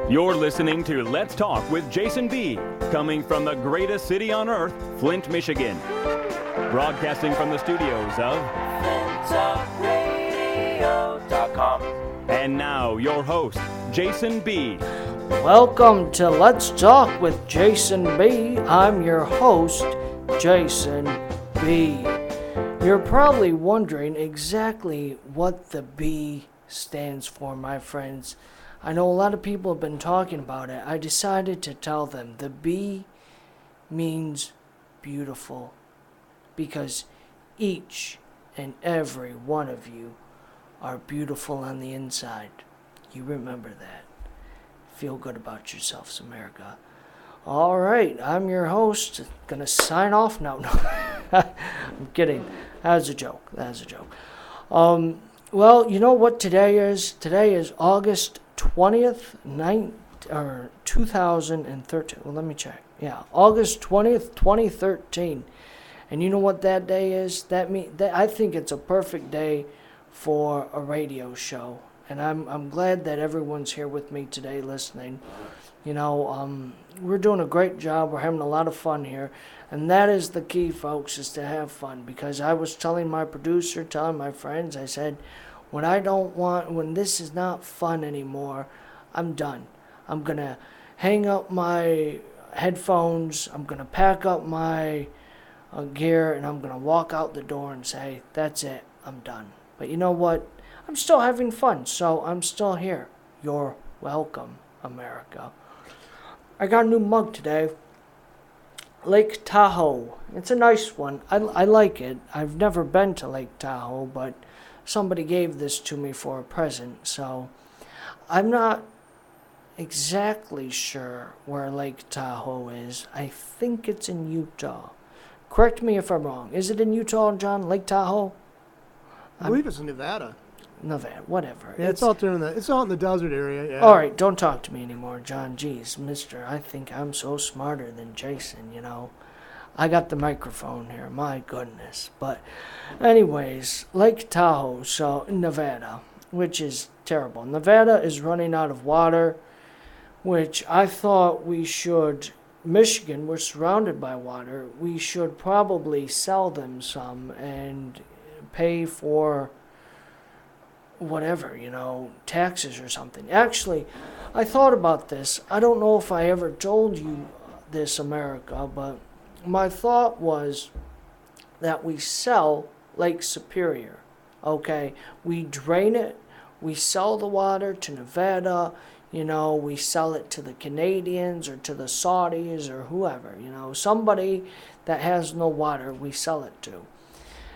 You're listening to Let's Talk with Jason B., coming from the greatest city on earth, Flint, Michigan. Broadcasting from the studios of FlintTalkRadio.com. And now, your host, Jason B. Welcome to Let's Talk with Jason B. I'm your host, Jason B. You're probably wondering exactly what the B stands for, my friends. I know a lot of people have been talking about it. I decided to tell them the B means beautiful, because each and every one of you are beautiful on the inside. You remember that. Feel good about yourselves, America. All right, I'm your host. Gonna sign off now. No, I'm kidding. That was a joke. Well, you know what today is? Today is August 20th, 2013. Well, let me check. Yeah, August 20th, 2013. And you know what that day is? I think it's a perfect day for a radio show. And I'm glad that everyone's here with me today listening. You know, we're doing a great job. We're having a lot of fun here. And that is the key, folks, is to have fun. Because I was telling my producer, telling my friends, I said, when this is not fun anymore, I'm done. I'm going to hang up my headphones. I'm going to pack up my gear, and I'm going to walk out the door and say, that's it, I'm done. But you know what? I'm still having fun, so I'm still here. You're welcome, America. I got a new mug today. Lake Tahoe. It's a nice one. I like it. I've never been to Lake Tahoe, but somebody gave this to me for a present, so I'm not exactly sure where Lake Tahoe is. I think it's in Utah. Correct me if I'm wrong. Is it in Utah, John? Lake Tahoe? I believe it's in Nevada. Nevada, whatever. Yeah, it's out there it's out in the desert area. Yeah. All right, don't talk to me anymore, John. Jeez, mister, I think I'm so smarter than Jason, you know. I got the microphone here, my goodness. But anyways, Lake Tahoe, so in Nevada, which is terrible. Nevada is running out of water, which I thought we should. Michigan, we're surrounded by water. We should probably sell them some and pay for whatever, you know, taxes or something. Actually, I thought about this. I don't know if I ever told you this, America, but my thought was that we sell Lake Superior, okay? We drain it, we sell the water to Nevada, you know, we sell it to the Canadians or to the Saudis or whoever, you know, somebody that has no water, we sell it to.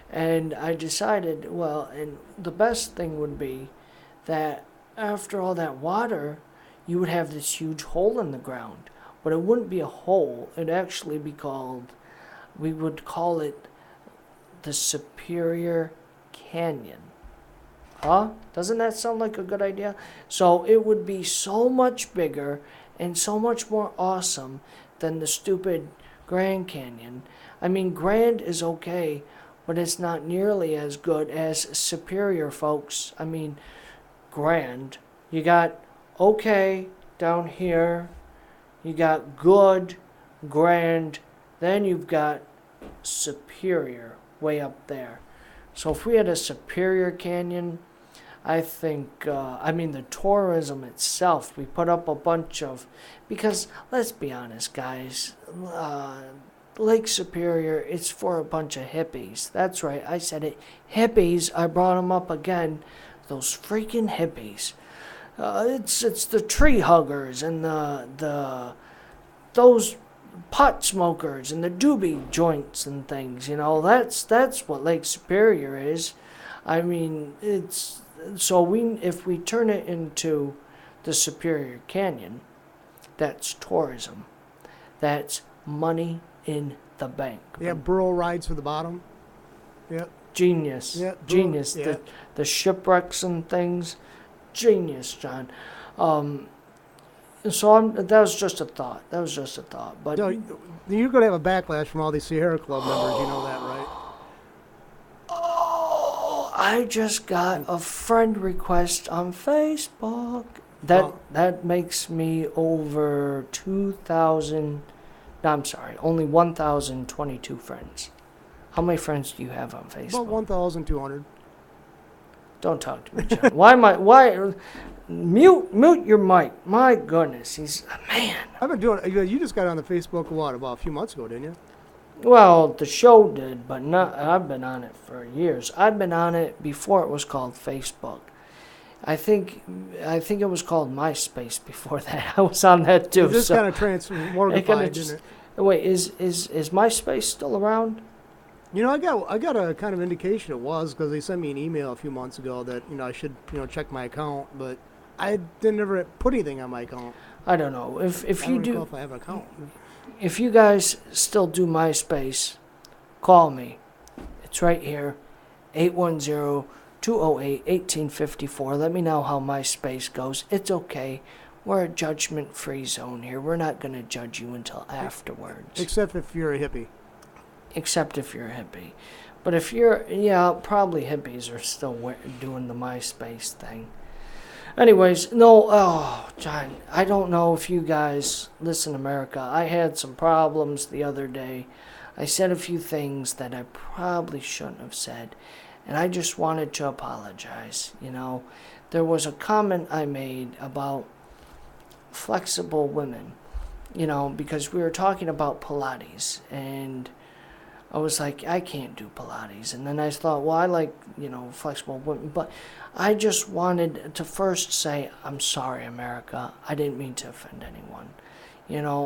And I decided, well, and the best thing would be that after all that water, you would have this huge hole in the ground. But it wouldn't be a hole. It'd actually be we would call it the Superior Canyon. Huh? Doesn't that sound like a good idea? So it would be so much bigger and so much more awesome than the stupid Grand Canyon. I mean, Grand is okay, but it's not nearly as good as Superior, folks. I mean, Grand. You got okay down here. You got good, Grand. Then you've got Superior way up there. So if we had a Superior Canyon, I think, the tourism itself, we put up a bunch of, because let's be honest, guys, Lake Superior, it's for a bunch of hippies. That's right, I said it. Hippies, I brought them up again. Those freaking hippies. It's the tree huggers and those pot smokers and the doobie joints and things. You know, that's what Lake Superior is. I mean, if we turn it into the Superior Canyon, that's tourism. That's money in the bank. Yeah, burro rides for the bottom. Yep. Genius. Yeah, genius. Yeah. The shipwrecks and things. Genius, John. That was just a thought. But no, you're going to have a backlash from all these Sierra Club members. You know that, right? I just got a friend request on Facebook. That makes me over 2,000. No, I'm sorry, only 1,022 friends. How many friends do you have on Facebook? About 1,200. Don't talk to me, John. Why? Mute your mic. My goodness, he's man. I've been doing. You just got on the Facebook about a few months ago, didn't you? Well, the show did, but not. I've been on it for years. I've been on it before it was called Facebook. I think it was called MySpace before that. I was on that too. This so kind of transmortified, didn't it? Wait, is MySpace still around? I got a kind of indication it was because they sent me an email a few months ago that I should check my account, but I didn't ever put anything on my account. I don't know if I you don't do. know if I have an account. If you guys still do MySpace, call me. It's right here, 810-208-1854. Let me know how MySpace goes. It's okay. We're a judgment-free zone here. We're not going to judge you until afterwards. Except if you're a hippie. Except if you're a hippie. But if you're, probably hippies are still doing the MySpace thing. Anyways, John, I don't know if you guys listen, America. I had some problems the other day. I said a few things that I probably shouldn't have said, and I just wanted to apologize. There was a comment I made about flexible women, because we were talking about Pilates, and I was like, I can't do Pilates. And then I thought, well, I like, flexible women. But I just wanted to first say, I'm sorry, America. I didn't mean to offend anyone.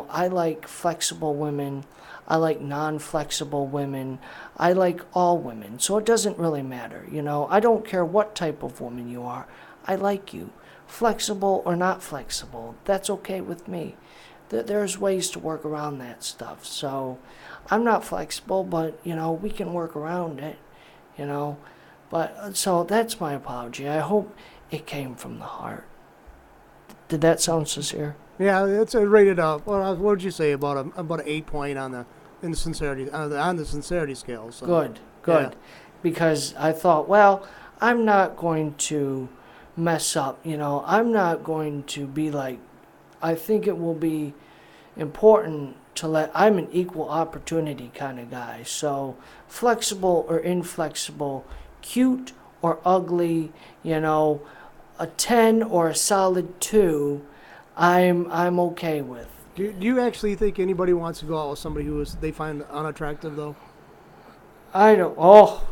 I like flexible women. I like non-flexible women. I like all women. So it doesn't really matter. I don't care what type of woman you are. I like you. Flexible or not flexible, that's okay with me. There's ways to work around that stuff. So I'm not flexible, but, we can work around it, But, so that's my apology. I hope it came from the heart. Did that sound sincere? Yeah, it's rated up. Well, what would you say about an 8-point on the sincerity scale? So. Good. Yeah. Because I thought, well, I'm not going to mess up. I'm not going to be like. I think it will be important to I'm an equal opportunity kind of guy. So flexible or inflexible, cute or ugly, a 10 or a solid 2, I'm okay with. Do you actually think anybody wants to go out with somebody who they find unattractive though? I don't. Oh,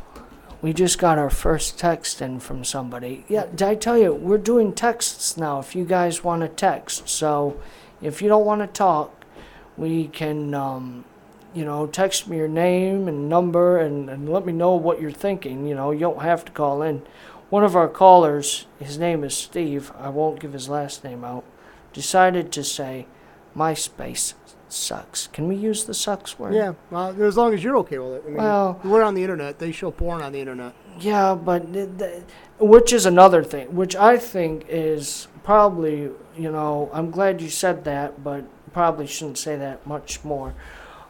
we just got our first text in from somebody. Yeah, did I tell you we're doing texts now? If you guys want to text, so if you don't want to talk, we can, text me your name and number and let me know what you're thinking. You don't have to call in. One of our callers, his name is Steve, I won't give his last name out, decided to say, MySpace sucks. Can we use the sucks word? Yeah, well, as long as you're okay with it. I mean, well, we're on the internet. They show porn on the internet. Yeah, but which is another thing, which I think is probably, I'm glad you said that, but probably shouldn't say that much more.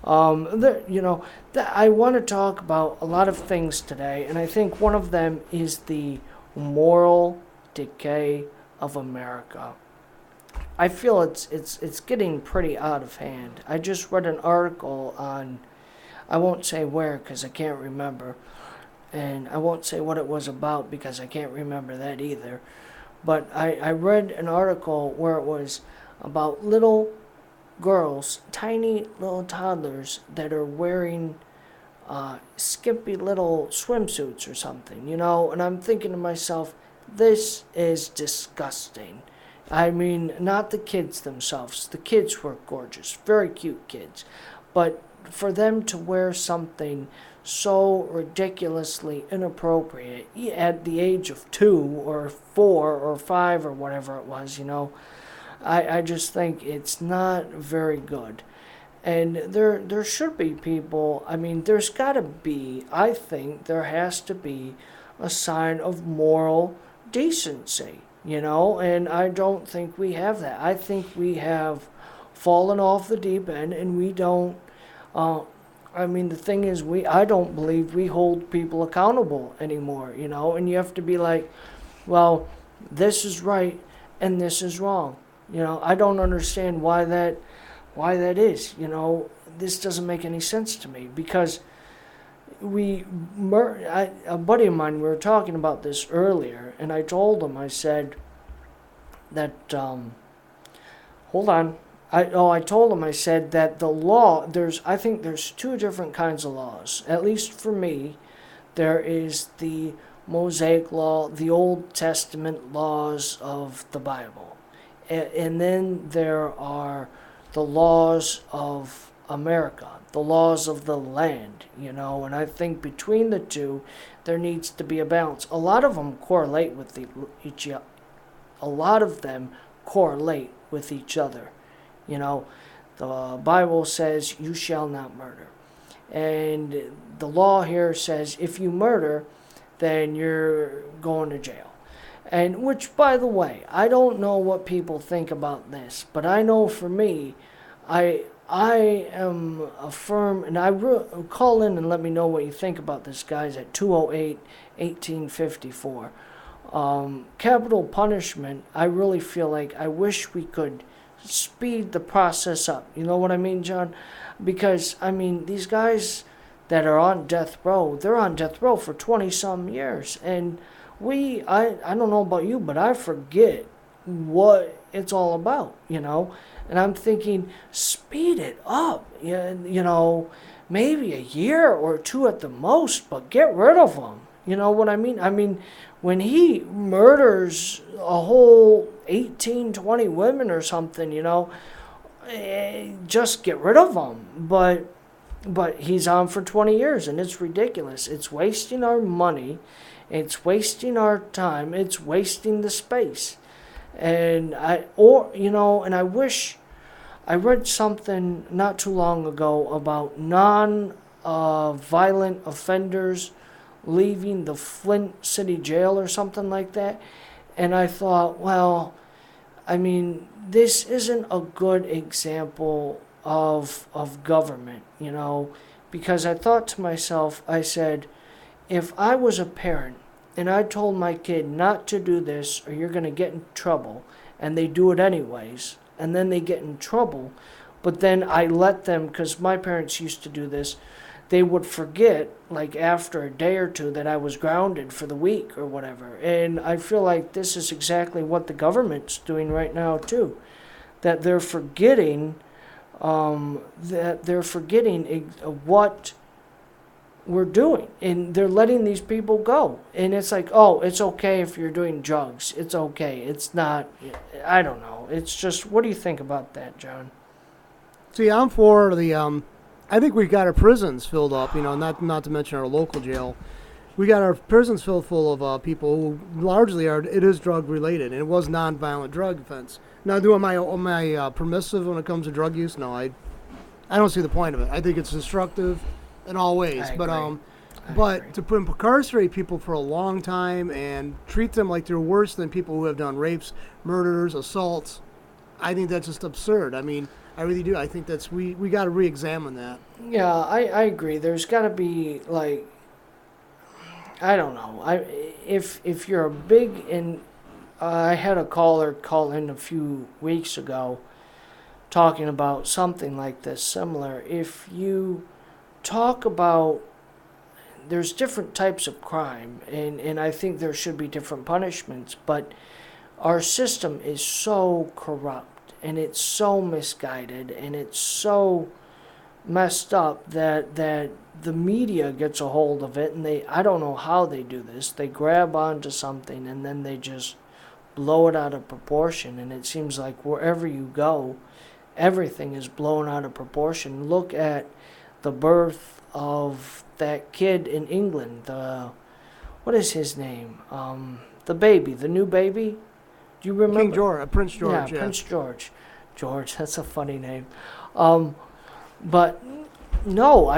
I want to talk about a lot of things today, and I think one of them is the moral decay of America. I feel it's getting pretty out of hand. I just read an article on, I won't say where because I can't remember, and I won't say what it was about because I can't remember that either. But I read an article where it was about little girls, tiny little toddlers that are wearing skimpy little swimsuits or something, and I'm thinking to myself, this is disgusting. I mean, not the kids themselves. The kids were gorgeous, very cute kids. But for them to wear something so ridiculously inappropriate at the age of 2 or 4 or 5 or whatever it was, I just think it's not very good. And there should be people, there's got to be, I think there has to be a sign of moral decency. And I don't think we have that. I think we have fallen off the deep end, and we don't, the thing is, I don't believe we hold people accountable anymore, and you have to be like, well, this is right, and this is wrong. I don't understand why that is. This doesn't make any sense to me, because a buddy of mine, we were talking about this earlier, and I told him, I said that, hold on. I told him, I said that the law, I think there's two different kinds of laws. At least for me, there is the Mosaic law, the Old Testament laws of the Bible. And then there are the laws of America, the laws of the land, and I think between the two, there needs to be a balance. A lot of them correlate with each other. A lot of them correlate with each other. The Bible says, you shall not murder. And the law here says, if you murder, then you're going to jail. And which, by the way, I don't know what people think about this, but I know for me, I am a firm, and call in and let me know what you think about this, guys, at 208-1854. Capital punishment, I really feel like I wish we could speed the process up. You know what I mean, John? Because, these guys that are on death row, they're on death row for 20-some years. And I don't know about you, but I forget what it's all about, And I'm thinking, speed it up, maybe a year or two at the most, but get rid of them. You know what I mean? When he murders a whole 18, 20 women or something, just get rid of them. But he's on for 20 years, and it's ridiculous. It's wasting our money. It's wasting our time. It's wasting the space. And I wish I read something not too long ago about non-violent offenders leaving the Flint City Jail or something like that. And I thought, well, this isn't a good example of government, because I thought to myself, I said, if I was a parent and I told my kid not to do this or you're going to get in trouble, and they do it anyways, and then they get in trouble, but then I let them, because my parents used to do this, they would forget, like after a day or two, that I was grounded for the week or whatever. And I feel like this is exactly what the government's doing right now too, that they're forgetting what we're doing, and they're letting these people go. And it's like, oh, it's okay if you're doing drugs. It's okay. It's not. I don't know. It's just, what do you think about that, John? See, I'm for the. I think we've got our prisons filled up. Not to mention our local jail. We got our prisons filled full of people who largely it is drug related, and it was nonviolent drug offense. Now, am I permissive when it comes to drug use? No, I don't see the point of it. I think it's destructive in all ways. But to incarcerate people for a long time and treat them like they're worse than people who have done rapes, murders, assaults, I think that's just absurd. I really do. I think we got to re-examine that. Yeah, I agree. There's got to be, like, I don't know. If you're a big, and I had a caller call in a few weeks ago talking about something like this, similar. If you talk about, there's different types of crime, and I think there should be different punishments, but our system is so corrupt, and it's so misguided, and it's so messed up that the media gets a hold of it, and I don't know how they do this. They grab onto something, and then they just blow it out of proportion, and it seems like wherever you go, everything is blown out of proportion. Look at the birth of that kid in England, what is his name? The baby, the new baby. Do you remember? King George, Prince George. Yeah, Prince George. George, that's a funny name. But no,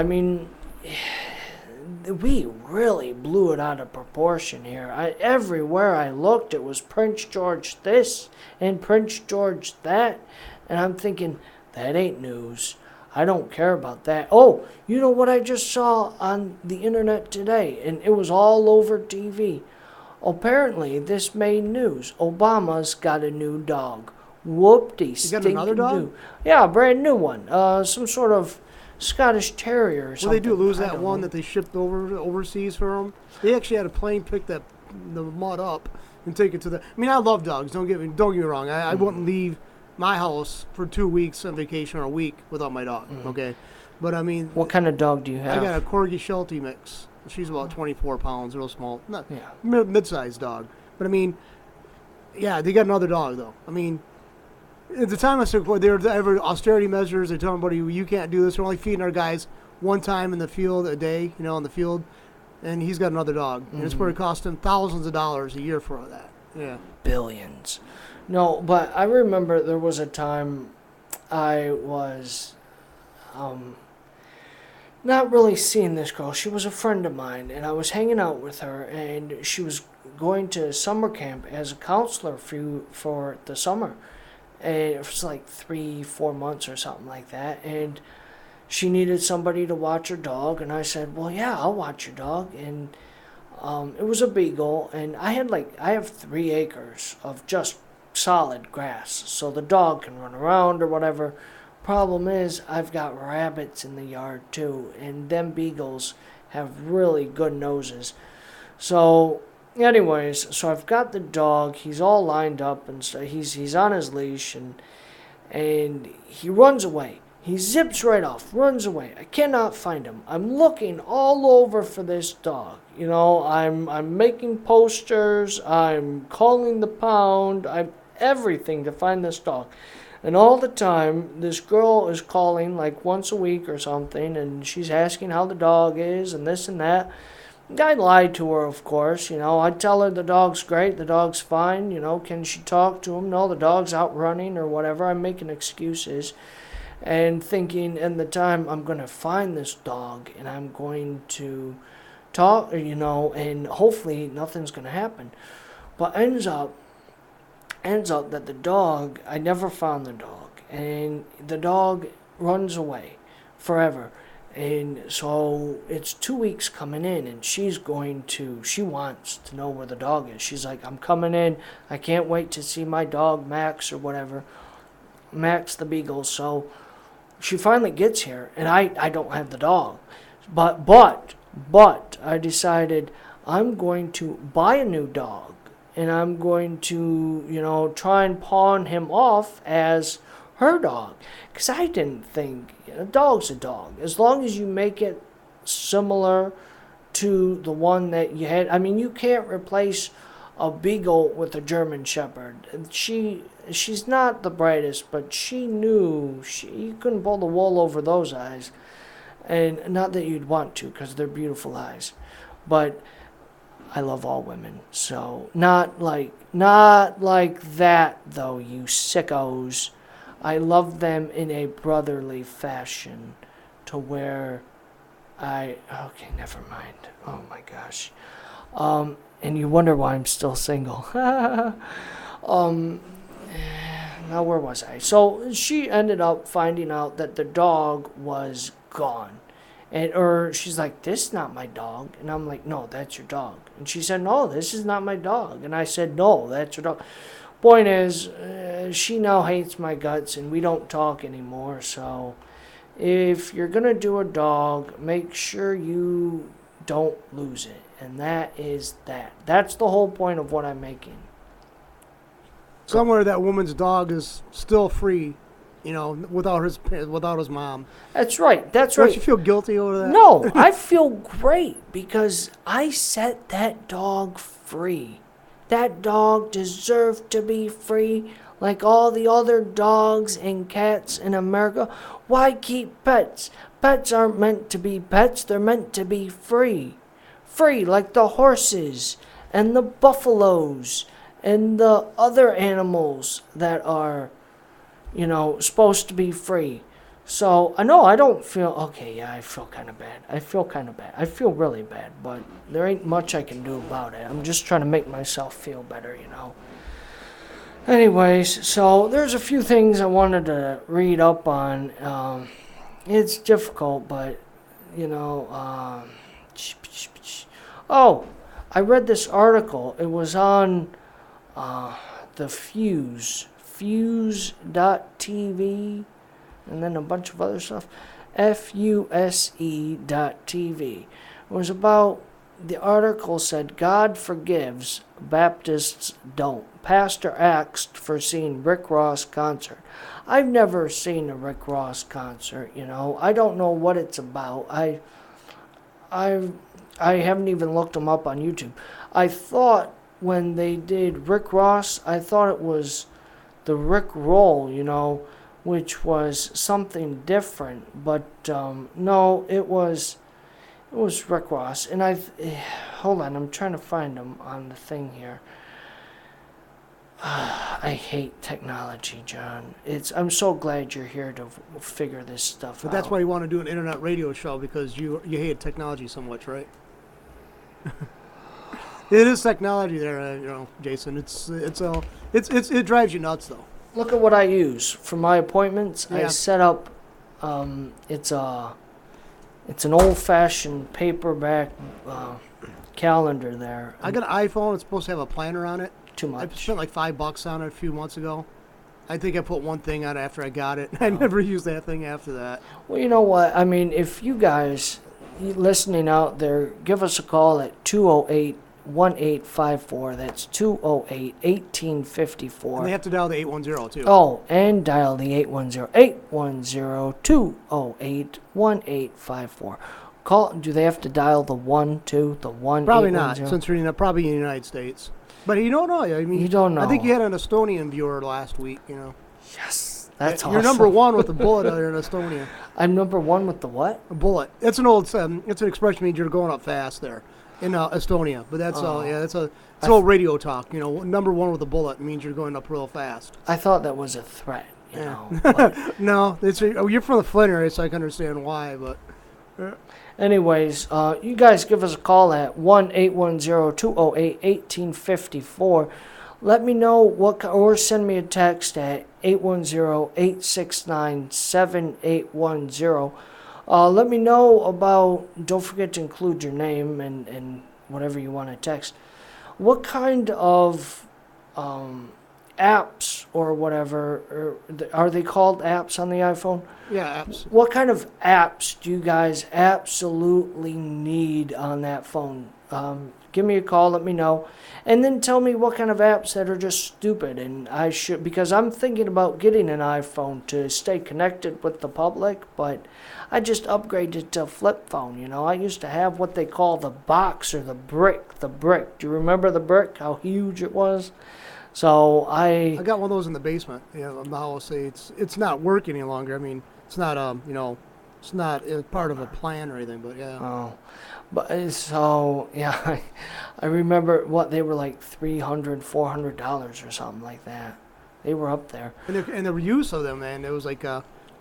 we really blew it out of proportion here. Everywhere I looked, it was Prince George this and Prince George that. And I'm thinking, that ain't news. I don't care about that. Oh, you know what I just saw on the internet today? And it was all over TV. Apparently, this made news. Obama's got a new dog. Whoop-de He got another dog? Yeah, a brand new one. Some sort of Scottish Terrier or something. Well, they do lose I that don't one know. that they shipped overseas for them. They actually had a plane pick the mud up and take it to the. I mean, I love dogs. Don't get me wrong. I wouldn't leave my house for 2 weeks on vacation or a week without my dog. Okay, but I mean, What kind of dog do you have? I got a Corgi Sheltie mix. She's about 24 pounds, real small, not Yeah. mid-sized dog. But I mean, yeah, they got another dog though. I mean, at the time I said there were austerity measures. They told everybody you can't do this. We're only feeding our guys one time in the field a day, in the field, and he's got another dog, and it's where it cost him thousands of dollars a year for that. Yeah, Billions. No, but I remember there was a time I was not really seeing this girl. She was a friend of mine, and I was hanging out with her, and she was going to summer camp as a counselor for the summer. And it was like 3-4 months or something like that, and she needed somebody to watch her dog, and I said, well, yeah, I'll watch your dog. And it was a beagle, and I have 3 acres of just solid grass, so the dog can run around or whatever. Problem is, I've got rabbits in the yard too, and them beagles have really good noses. So anyways, so I've got the dog. He's all lined up, and so he's on his leash, and he runs away. He zips right off, runs away. I cannot find him. I'm looking all over for this dog. I'm making posters. I'm calling the pound. I'm everything to find this dog. And all the time, this girl is calling like once a week or something, and she's asking how the dog is and this and that. I lied to her, of course. I tell her the dog's great, the dog's fine. Can she talk to him? No, the dog's out running or whatever. I'm making excuses and thinking in the time I'm going to find this dog and I'm going to talk, and hopefully nothing's going to happen. But ends up that the dog, I never found the dog, and the dog runs away forever. And so it's 2 weeks coming in, and she wants to know where the dog is. She's like, I'm coming in. I can't wait to see my dog, Max, or whatever. Max the Beagle. So she finally gets here, and I don't have the dog. But I decided I'm going to buy a new dog, and I'm going to, try and pawn him off as her dog. Because I didn't think, a dog's a dog. As long as you make it similar to the one that you had. I mean, you can't replace a beagle with a German Shepherd. She's not the brightest, but she knew you couldn't pull the wool over those eyes. And not that you'd want to, because they're beautiful eyes. But I love all women, so not like that though, you sickos. I love them in a brotherly fashion, to where okay, never mind. Oh my gosh. And you wonder why I'm still single. Now where was I? So she ended up finding out that the dog was gone. Or she's like, this is not my dog. And I'm like, no, that's your dog. And she said, no, this is not my dog. And I said, no, that's your dog. Point is, she now hates my guts, and we don't talk anymore. So if you're going to do a dog, make sure you don't lose it. And that is that. That's the whole point of what I'm making. Somewhere that woman's dog is still free, without his mom. That's right. That's Don't right. you feel guilty over that? No, I feel great because I set that dog free. That dog deserved to be free like all the other dogs and cats in America. Why keep pets? Pets aren't meant to be pets. They're meant to be free. Free like the horses and the buffaloes and the other animals that are, supposed to be free. So, I know I don't feel, okay, yeah, I feel kind of bad. I feel really bad, but there ain't much I can do about it. I'm just trying to make myself feel better, Anyways, so there's a few things I wanted to read up on. It's difficult, but, I read this article. It was on the Fuse.tv, and then a bunch of other stuff. FUSE.tv. It was about, the article said, God forgives, Baptists don't. Pastor asked for seeing Rick Ross concert. I've never seen a Rick Ross concert, you know. I don't know what it's about. I haven't even looked him up on YouTube. I thought when they did Rick Ross, I thought it was the Rick Roll, you know, which was something different. But no, it was Rick Ross. And hold on, I'm trying to find him on the thing here. I hate technology, John. I'm so glad you're here to figure this stuff out. But that's why you want to do an internet radio show, because you hate technology so much, right? It is technology there, you know, Jason. It drives you nuts though. Look at what I use for my appointments. Yeah. I set up. It's an old-fashioned paperback calendar there. I got an iPhone. It's supposed to have a planner on it. Too much. I spent like $5 on it a few months ago. I think I put one thing on it after I got it. I never used that thing after that. Well, you know what? I mean, if you guys listening out there, give us a call at 208-1854. That's 208-1854. And they have to dial the 810 too. Oh, and dial the 810-208-1854. Call. Do they have to dial the 1 too? The 1? Probably not, since you're probably in the United States. But you don't know. I mean, You don't know. I think you had an Estonian viewer last week. You know. Yes, that's awesome. You're number one with the bullet out there in Estonia. I'm number one with the what? A bullet. It's an old. It's an expression means you're going up fast there in Estonia. But that's it's old radio talk. You know, number one with a bullet means you're going up real fast. I thought that was a threat. You know. No, you're from the Flint area, so I can understand why. But. Anyways, you guys give us a call at 1-810-208-1854. Let me know or send me a text at 810-869-7810. Let me know about, don't forget to include your name and whatever you want to text. What kind of apps or whatever, are they called apps on the iPhone? Yeah, apps. What kind of apps do you guys absolutely need on that phone? Give me a call, let me know, and then tell me what kind of apps that are just stupid. And because I'm thinking about getting an iPhone to stay connected with the public, but I just upgraded to a flip phone. You know, I used to have what they call the box or the brick. The brick. Do you remember the brick? How huge it was? So I got one of those in the basement. Yeah, I'll say it's not working any longer. I mean, it's not it's not part of a plan or anything. But yeah. Oh, but so yeah, I remember what they were like $300, $400 or something like that. They were up there. And the use of them, man, it was like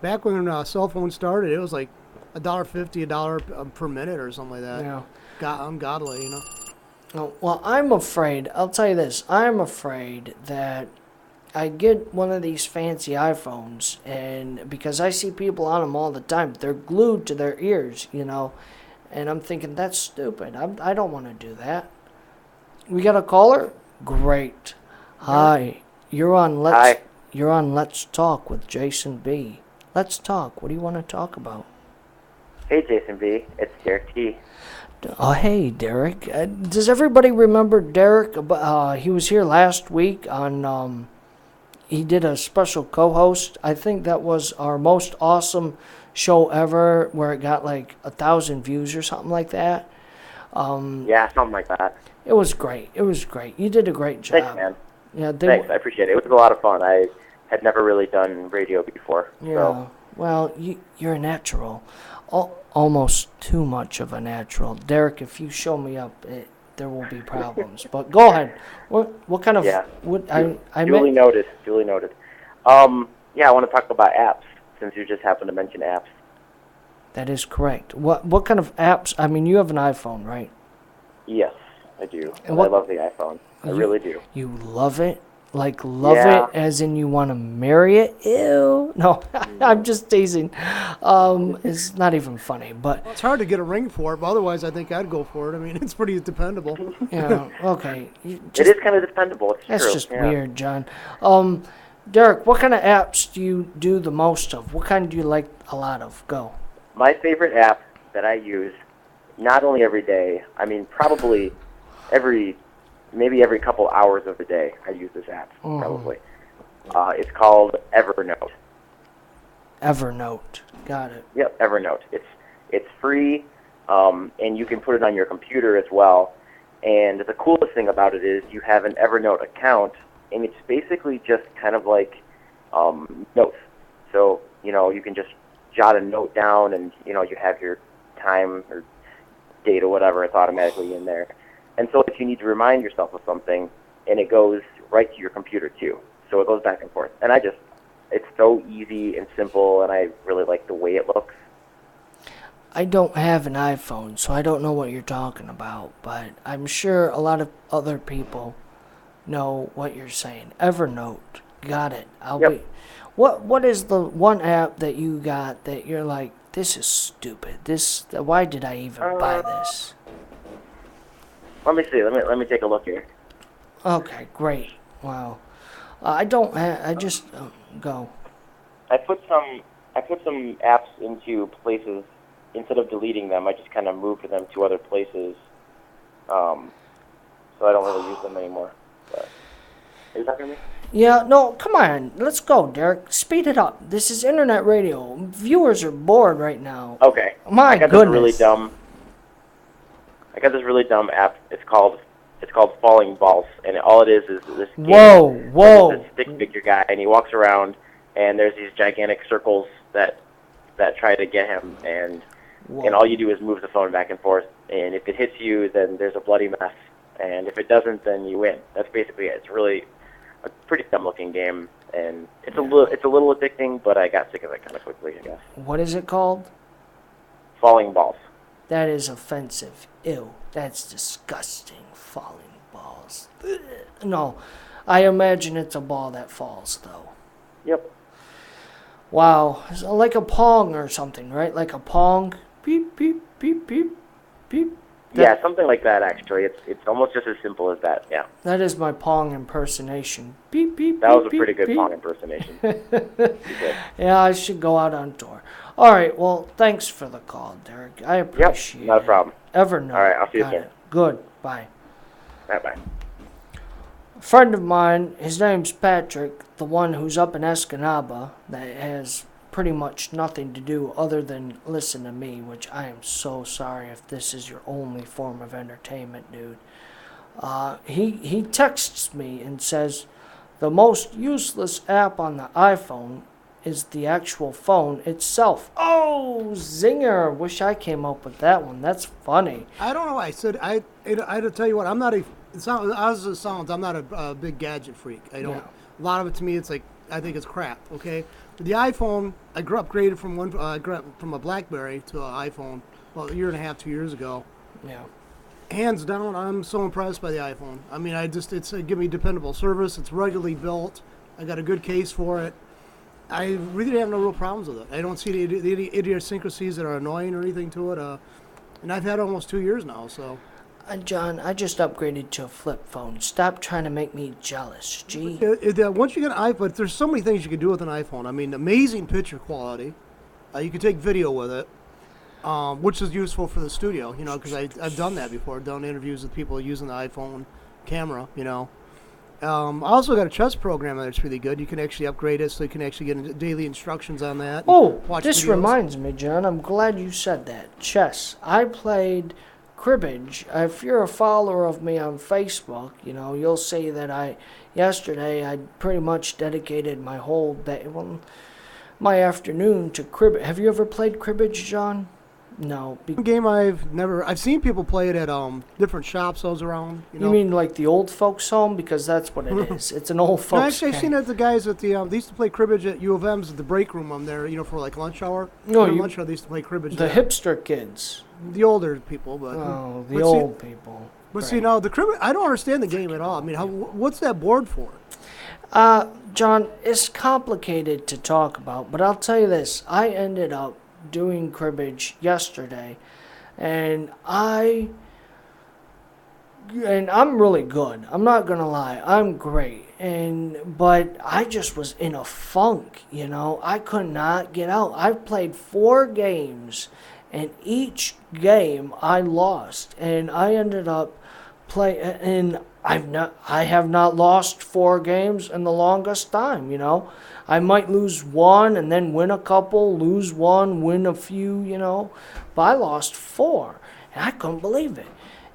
back when cell phones started, it was like $1.50, $1 per minute or something like that. Yeah. Ungodly, you know. Oh, well, I'm afraid, I'll tell you this, I'm afraid that I get one of these fancy iPhones, and because I see people on them all the time, they're glued to their ears, you know, and I'm thinking, that's stupid. I don't want to do that. We got a caller? Great. Hi. You're on Let's Talk with Jason B. Let's talk. What do you want to talk about? Hey, Jason B. It's Derek T. Oh, hey, Derek. Does everybody remember Derek? He was here last week on, he did a special co-host. I think that was our most awesome show ever, where it got like 1,000 views or something like that. Yeah, something like that. It was great. You did a great job. Thanks, man. Yeah, Thanks, I appreciate it. It was a lot of fun. I had never really done radio before. Yeah, so. Well, you're a natural. Almost too much of a natural. Derek, if you show me up, there will be problems. But go ahead. What kind of... Yeah. Duly noted. Yeah, I want to talk about apps, since you just happened to mention apps. That is correct. What kind of apps? I mean, you have an iPhone, right? Yes, I do. And I love the iPhone. I really do. You love it? Like love Yeah. it as in you want to marry it? Ew. No, I'm just teasing. It's not even funny, but It's hard to get a ring for it, but otherwise I think I'd go for it. I mean, it's pretty dependable. yeah, okay. It is kind of dependable. It's That's true. just yeah. weird, John. Derek, what kind of apps do you do the most of? What kind do you like a lot of? Go. My favorite app that I use, not only every day, I mean probably maybe every couple hours of the day, I use this app, probably. It's called Evernote. Evernote. Got it. Yep, Evernote. It's free, and you can put it on your computer as well. And the coolest thing about it is you have an Evernote account, and it's basically just kind of like notes. So, you can just jot a note down, and, you have your time or date or whatever, it's automatically in there. And so if you need to remind yourself of something, and it goes right to your computer too. So it goes back and forth. And it's so easy and simple, and I really like the way it looks. I don't have an iPhone, so I don't know what you're talking about, but I'm sure a lot of other people know what you're saying. Evernote. Got it. Yep. What is the one app that you got that you're like, this is stupid. Why did I even buy this? Let me see. Let me take a look here. Okay, great. Wow. I don't have. I just go. I put some apps into places instead of deleting them. I just kind of moved them to other places, so I don't really use them anymore. But, are you talking to me? Yeah. No. Come on. Let's go, Derek. Speed it up. This is internet radio. Viewers are bored right now. Okay. My I got goodness. I got this really dumb app. It's called Falling Balls, and all it is this game. Whoa. There's this stick figure guy, and he walks around, and there's these gigantic circles that try to get him, and all you do is move the phone back and forth, and if it hits you, then there's a bloody mess, and if it doesn't, then you win. That's basically it. It's really a pretty dumb-looking game, and it's a little addicting, but I got sick of it kind of quickly, I guess. What is it called? Falling Balls. That is offensive. Ew. That's disgusting. Falling balls. Ugh. No. I imagine it's a ball that falls, though. Yep. Wow. It's like a pong or something, right? Like a pong. Beep, beep, beep, beep, beep. Yeah, something like that, actually. It's almost just as simple as that, yeah. That is my pong impersonation. Beep, beep, That was beep, a pretty beep, good beep. Pong impersonation. You did. Yeah, I should go out on tour. All right, well, thanks for the call, Derek. I appreciate it. Not a problem. Evernote. All right, I'll see you Got soon. it. Good. Bye. Bye-bye. A friend of mine, his name's Patrick, the one who's up in Escanaba, that has pretty much nothing to do other than listen to me, which I am so sorry if this is your only form of entertainment, dude. He texts me and says, the most useless app on the iPhone is the actual phone itself. Oh, zinger. Wish I came up with that one. That's funny. I don't know why I said I had to tell you what, I'm not as it sounds, I'm not a big gadget freak. I don't. Yeah. A lot of it to me, it's like I think it's crap. Okay, the iPhone, I upgraded from from a BlackBerry to an iPhone about a year and a half, 2 years ago. Yeah. Hands down, I'm so impressed by the iPhone. I mean, it's give me dependable service. It's ruggedly built. I got a good case for it. I really have no real problems with it. I don't see the idiosyncrasies that are annoying or anything to it. And I've had it almost 2 years now, so. John, I just upgraded to a flip phone. Stop trying to make me jealous. Gee. Once you get an iPhone, there's so many things you can do with an iPhone. I mean, amazing picture quality. You can take video with it, which is useful for the studio, because I've done that before. I've done interviews with people using the iPhone camera, I also got a chess program that's really good. You can actually upgrade it so you can actually get daily instructions on that. Oh, watch this videos. reminds me, John. I'm glad you said that. Chess. I played cribbage. If you're a follower of me on Facebook, you'll see that yesterday I pretty much dedicated my whole day, my afternoon to cribbage. Have you ever played cribbage, John? No. Game I've seen people play it at different shops I was around. You mean like the old folks' home? Because that's what it is. It's an old folks' Actually, I've seen it, the guys at they used to play cribbage at U of M's at the break room there, for like lunch hour. No, lunch hour they used to play cribbage the there. hipster kids. The older people, but Oh, the but old people. But see, now the cribbage, I don't understand the game at all. I mean, what's that board for? John, it's complicated to talk about, but I'll tell you this. I ended up doing cribbage yesterday, and I'm really good. I'm not gonna lie. I'm great. But I just was in a funk, you know. I could not get out. I've played 4 games, and each game I lost, and I ended up and I have not lost 4 games in the longest time, you know. I might lose 1 and then win a couple, lose 1, win a few, you know. But I lost 4, and I couldn't believe it.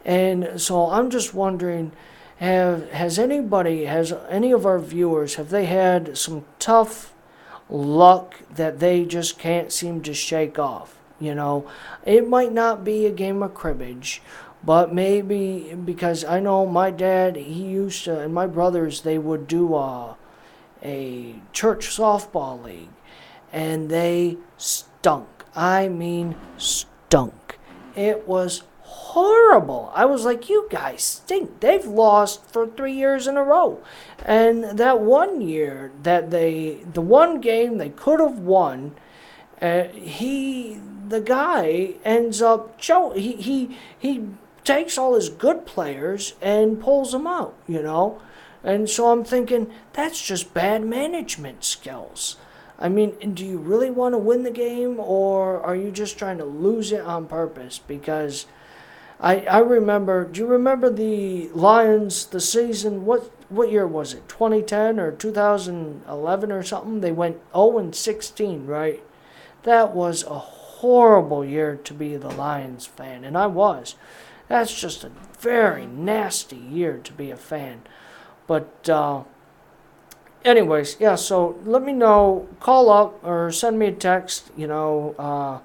And so I'm just wondering, has any of our viewers, have they had some tough luck that they just can't seem to shake off? You know, it might not be a game of cribbage, but maybe, because I know my dad, he used to, and my brothers, they would do a church softball league, and they stunk. I mean, stunk. It was horrible. I was like, you guys stink. They've lost for 3 years in a row. And that one year the one game they could have won, the guy ends up he takes all his good players and pulls them out, you know. And so I'm thinking, that's just bad management skills. I mean, do you really want to win the game, or are you just trying to lose it on purpose? Because I remember, do you remember the Lions, the season, what year was it, 2010 or 2011 or something? They went 0-16, right? That was a horrible year to be the Lions fan, and I was. That's just a very nasty year to be a fan. But anyways, yeah, so let me know. Call up or send me a text. You know,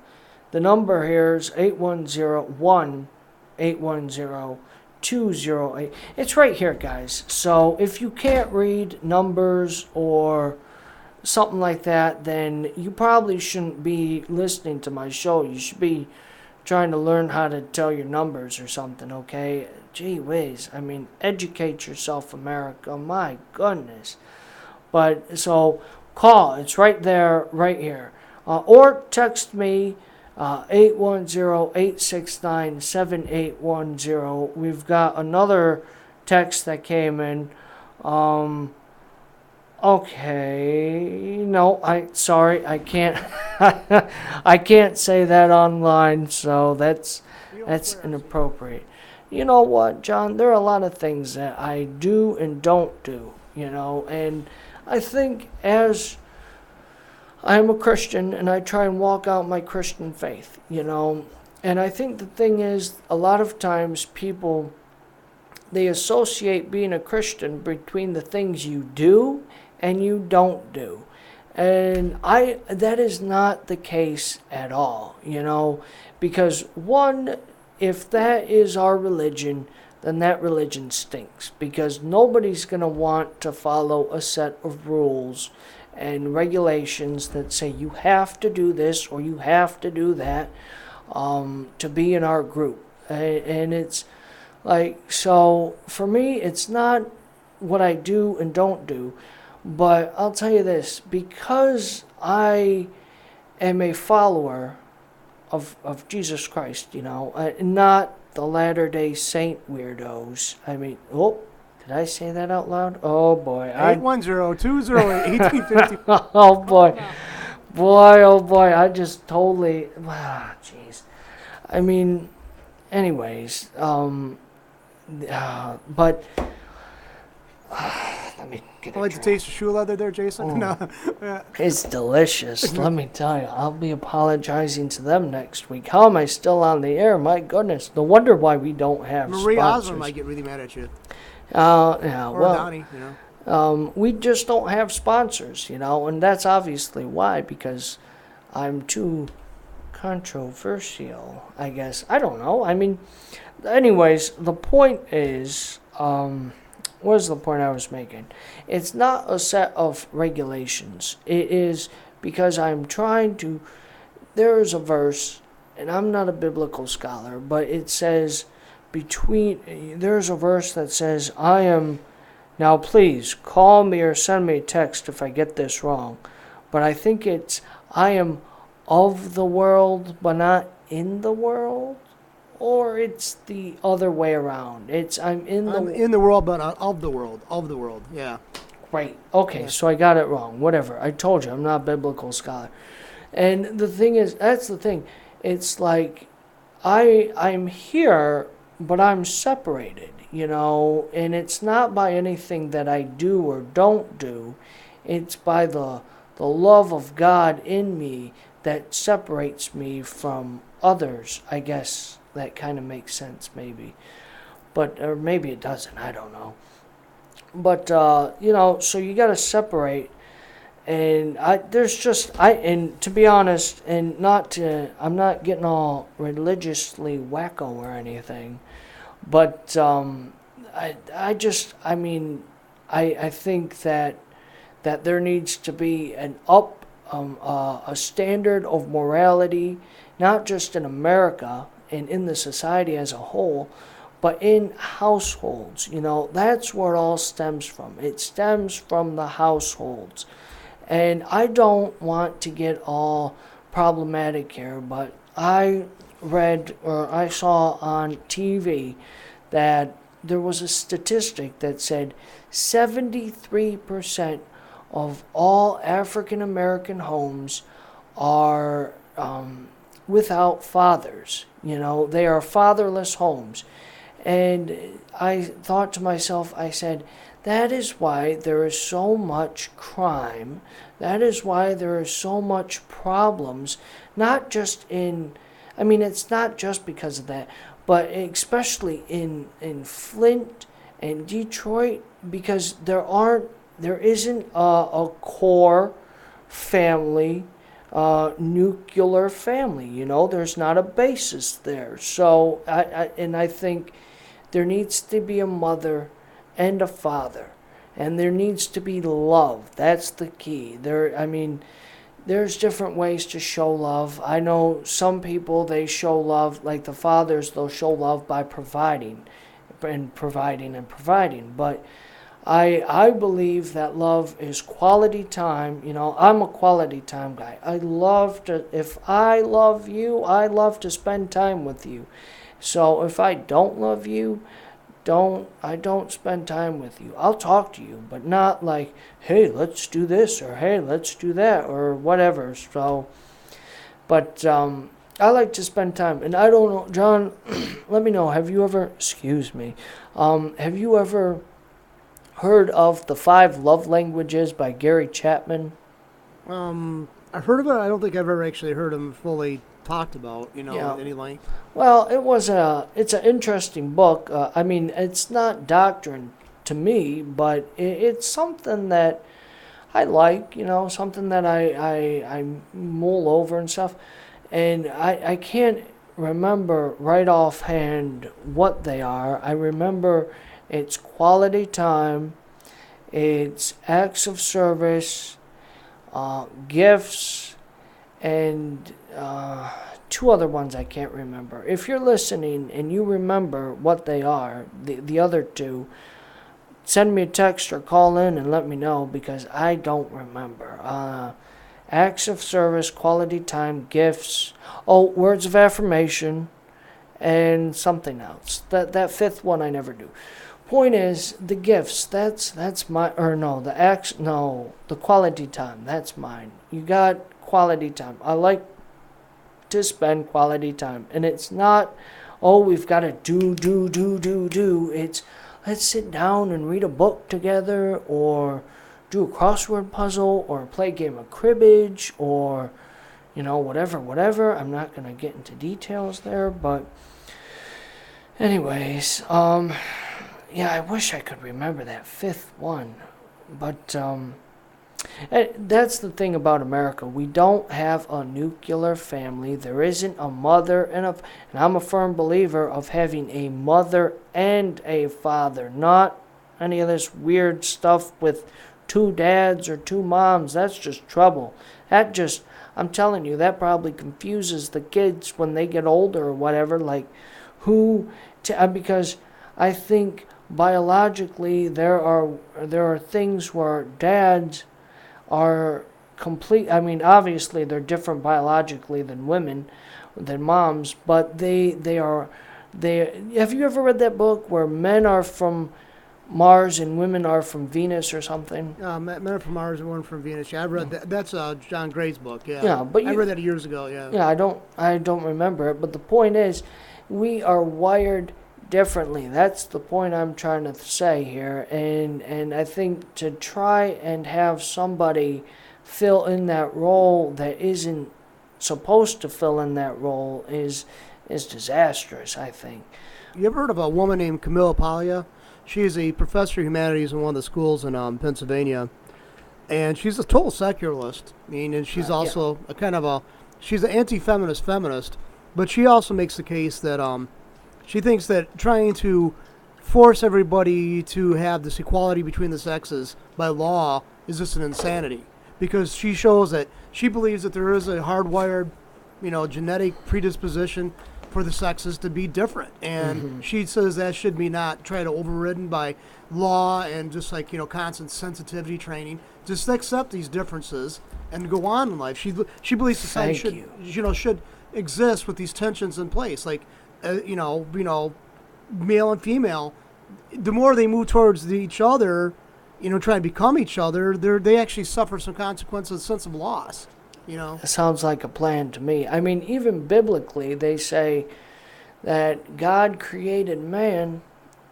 the number here is 810-1-810-208. It's right here, guys. So if you can't read numbers or something like that, then you probably shouldn't be listening to my show. You should be trying to learn how to tell your numbers or something, okay? Gee whiz. I mean, educate yourself, America. My goodness. But, so, call. It's right there, right here. Or text me, 810-869-7810. We've got another text that came in. Okay, no, sorry, I can't, I can't say that online, so that's inappropriate. You know what, John, there are a lot of things that I do and don't do, you know, and I think as I am a Christian and I try and walk out my Christian faith, you know, and I think the thing is, a lot of times people, they associate being a Christian between the things you do and you don't do. And that is not the case at all, you know, because one, if that is our religion, then that religion stinks, because nobody's going to want to follow a set of rules and regulations that say you have to do this or you have to do that to be in our group. And it's like, so for me, it's not what I do and don't do. But I'll tell you this, because I am a follower of Jesus Christ, you know, not the Latter-day Saint weirdos. I mean, did I say that out loud? Oh, boy. 810-208-1850. Oh, boy. Oh, boy. I just totally, jeez. I mean, anyways, but... let me get I like to taste the shoe leather there, Jason. No. It's delicious. Let me tell you, I'll be apologizing to them next week. How am I still on the air? My goodness. No wonder why we don't have Marie sponsors. Osmond might get really mad at you. Yeah, or well, Donnie, you know. we just don't have sponsors, you know, and that's obviously why, because I'm too controversial, I guess. I don't know. I mean, anyways, the point is... what is the point I was making? It's not a set of regulations. It is because I'm trying to... There is a verse, and I'm not a biblical scholar, but it says, there's a verse that says, I am, now please call me or send me a text if I get this wrong, but I think it's, I am of the world, but not in the world, or it's the other way around. It's, I'm in the world, but of the world, yeah. Right, okay, Yeah. so I got it wrong, whatever. I told you, I'm not a biblical scholar. And the thing is, that's the thing, it's like, I'm here, but I'm separated, and it's not by anything that I do or don't do. It's by the love of God in me that separates me from others. I guess that kind of makes sense, maybe. Or maybe it doesn't, I don't know. But, so you got to separate. And and to be honest, and I'm not getting all religiously wacko or anything, but I think that there needs to be a standard of morality, not just in America and in the society as a whole, but in households. That's where it all stems from. It stems from the households. And I don't want to get all problematic here, but I saw on TV that there was a statistic that said 73% of all African American homes are without fathers. They are fatherless homes. And I thought to myself, I said, that is why there is so much crime. That is why there are so much problems, not just it's not just because of that, but especially in Flint and Detroit, because there isn't a core family, nuclear family, there's not a basis there. So I think there needs to be a mother and a father, and there needs to be love. That's the key. There's different ways to show love. I know some people, they show love, like the fathers, they'll show love by providing. But I believe that love is quality time. I'm a quality time guy. If I love you, I love to spend time with you. So if I don't love you, I don't spend time with you. I'll talk to you, but not like, hey, let's do this, or hey, let's do that, or whatever. So, but I like to spend time, and I don't know, John. Let me know. Have you ever heard of the 5 Love Languages by Gary Chapman? I've heard of it. I don't think I've ever actually heard him fully talked about, Yeah. any length. Well, it's an interesting book. It's not doctrine to me, but it's something that I like, something that I mull over and stuff. And I can't remember right offhand what they are. I remember it's quality time, it's acts of service, gifts, and 2 other ones I can't remember. If you're listening and you remember what they are, the other 2, send me a text or call in and let me know, because I don't remember. Acts of service, quality time, gifts, words of affirmation, and something else. That 5th one I never do. Point is, the gifts, that's my, the quality time, that's mine. You got quality time. I like to spend quality time. And it's not, we've got to do. It's, let's sit down and read a book together, or do a crossword puzzle, or play a game of cribbage, or, whatever. I'm not going to get into details there, but anyways, I wish I could remember that 5th one, but that's the thing about America. We don't have a nuclear family. There isn't a mother and I'm a firm believer of having a mother and a father, not any of this weird stuff with 2 dads or 2 moms. That's just trouble. I'm telling you, that probably confuses the kids when they get older or whatever, like, because I think biologically there are things where dads are I mean, obviously they're different biologically than moms, but they have you ever read that book where men are from Mars and women are from Venus or something? Men Are from Mars and Women from Venus. Yeah, I read that. That's John Gray's book. Yeah. Yeah, but I read that years ago. Yeah. Yeah, I don't remember it, but the point is, we are wired differently. That's the point I'm trying to say here, and I think to try and have somebody fill in that role that isn't supposed to fill in that role is disastrous, I think. You ever heard of a woman named Camilla Paglia? She is a professor of humanities in one of the schools in Pennsylvania, and she's a total secularist. I mean, and she's also a kind of she's an anti-feminist feminist, but she also makes the case that she thinks that trying to force everybody to have this equality between the sexes by law is just an insanity, because she shows that she believes that there is a hardwired, genetic predisposition for the sexes to be different, and she says that should be not try to overridden by law and just like constant sensitivity training. Just accept these differences and go on in life. She believes society should exist with these tensions in place, like male and female. The more they move towards each other, try to become each other, they actually suffer some consequences, sense of loss. It sounds like a plan to me. I mean, even biblically, they say that God created man,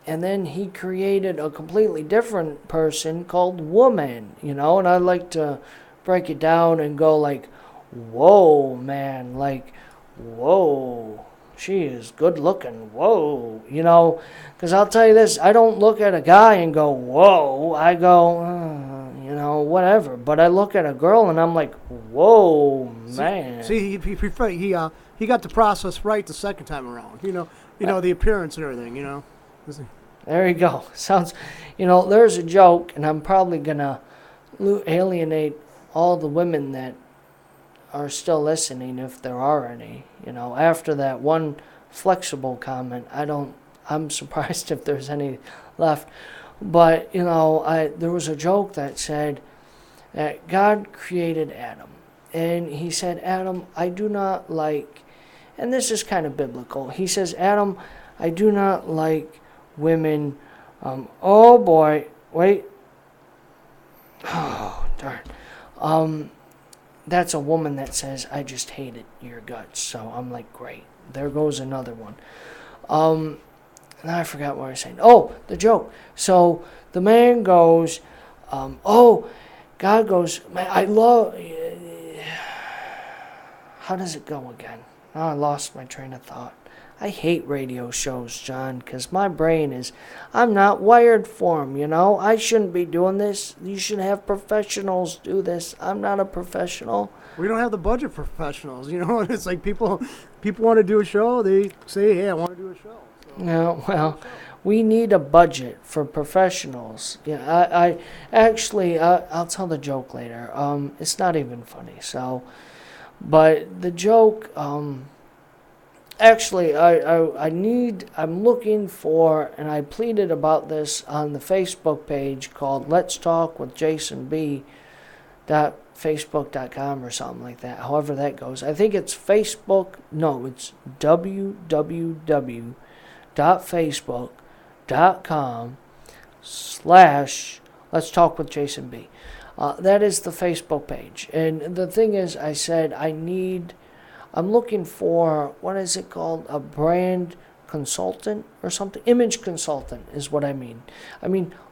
and then he created a completely different person called woman, and I like to break it down and go like, whoa, man, like, whoa, she is good looking, whoa, because I'll tell you this, I don't look at a guy and go, whoa, I go, whatever. But I look at a girl and I'm like, whoa, man. See, he got the process right the second time around. The appearance and everything. There you go. Sounds, there's a joke, and I'm probably gonna alienate all the women that are still listening, if there are any. After that one flexible comment, I'm surprised if there's any left. But, there was a joke that said that God created Adam. And he said, Adam, I do not like, and this is kind of biblical. He says, Adam, I do not like women. Oh, boy. Wait. Oh, darn. That's a woman that says, I just hated your guts. So I'm like, great. There goes another one. Now I forgot what I was saying. Oh, the joke. So the man goes, God goes, man, I love, how does it go again? Now I lost my train of thought. I hate radio shows, John, because my brain I'm not wired for them, I shouldn't be doing this. You should have professionals do this. I'm not a professional. We don't have the budget for professionals, It's like people want to do a show. They say, hey, I want to do a show. No, well, we need a budget for professionals. Yeah, I actually, I'll tell the joke later. It's not even funny. So, but the joke, actually, I'm looking for, and I pleaded about this on the Facebook page called Let's Talk with Jason B. Facebook.com or something like that. However that goes. I think it's Facebook. No, it's www.facebook.com/Let's Talk with Jason B. That is the Facebook page. And the thing is, I said I'm looking for, what is it called? A brand consultant or something? Image consultant is what I mean.